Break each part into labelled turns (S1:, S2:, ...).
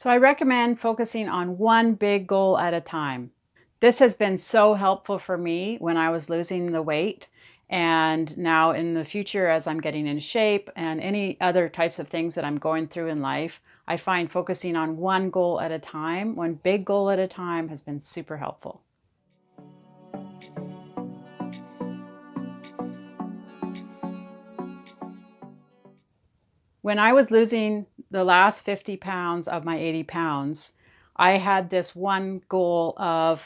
S1: So I recommend focusing on one big goal at a time. This has been so helpful for me when I was losing the weight, and now in the future as I'm getting in shape and any other types of things that I'm going through in life, I find focusing on one goal at a time, one big goal at a time, has been super helpful. When I was losing the last 50 pounds of my 80 pounds, I had this one goal of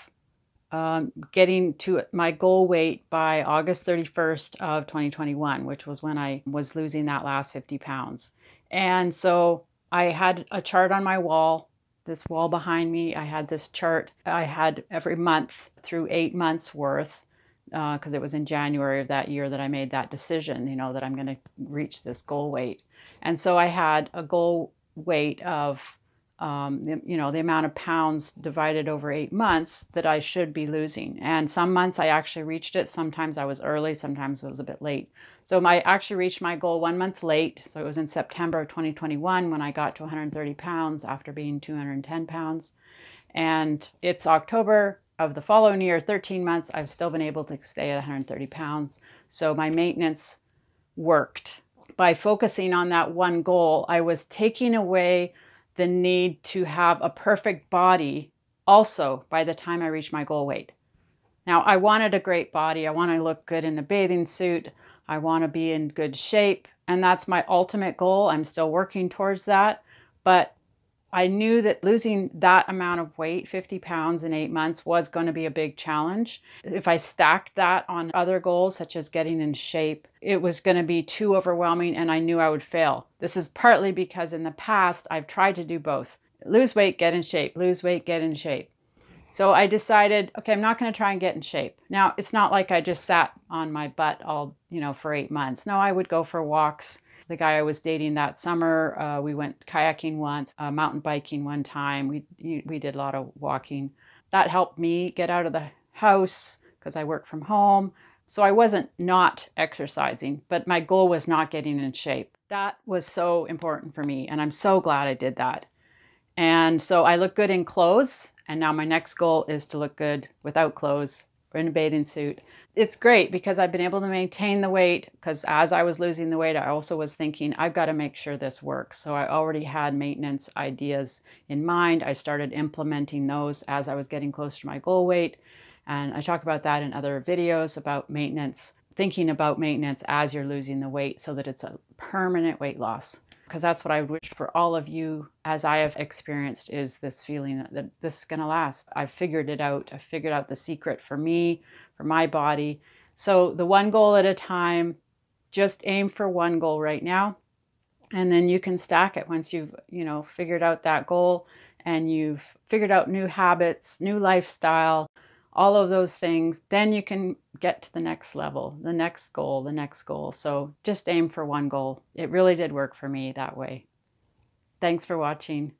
S1: getting to my goal weight by August 31st of 2021, which was when I was losing that last 50 pounds. And so I had a chart on my wall, this wall behind me. I had this chart I had every month through 8 months worth, because it was in January of that year that I made that decision, that I'm going to reach this goal weight. And so I had a goal weight of the amount of pounds divided over 8 months that I should be losing. And some months I actually reached it. Sometimes I was early, sometimes it was a bit late. So I actually reached my goal 1 month late. So it was in September of 2021 when I got to 130 pounds after being 210 pounds. And it's October of the following year, 13 months, I've still been able to stay at 130 pounds. So my maintenance worked. By focusing on that one goal, I was taking away the need to have a perfect body also by the time I reached my goal weight. Now, I wanted a great body. I want to look good in a bathing suit. I want to be in good shape. And that's my ultimate goal. I'm still working towards that. But I knew that losing that amount of weight, 50 pounds in 8 months, was going to be a big challenge. If I stacked that on other goals, such as getting in shape, it was going to be too overwhelming and I knew I would fail. This is partly because in the past, I've tried to do both. Lose weight, get in shape. Lose weight, get in shape. So I decided, okay, I'm not going to try and get in shape. Now, it's not like I just sat on my butt all, for 8 months. No, I would go for walks. The guy I was dating that summer, we went kayaking once, mountain biking one time. We did a lot of walking. That helped me get out of the house because I work from home. So I wasn't not exercising, but my goal was not getting in shape. That was so important for me, and I'm so glad I did that. And so I look good in clothes, and now my next goal is to look good without clothes or in a bathing suit. It's great because I've been able to maintain the weight, because as I was losing the weight, I also was thinking, I've got to make sure this works. So I already had maintenance ideas in mind. I started implementing those as I was getting closer to my goal weight. And I talk about that in other videos about maintenance, thinking about maintenance as you're losing the weight so that it's a permanent weight loss. Because that's what I wish for all of you, as I have experienced, is this feeling that this is going to last. I've figured it out. I've figured out the secret for me, for my body. So the one goal at a time, just aim for one goal right now. And then you can stack it once you've, figured out that goal and you've figured out new habits, new lifestyle, all of those things. Then you can get to the next level, the next goal, the next goal. So just aim for one goal. It really did work for me that way. Thanks for watching.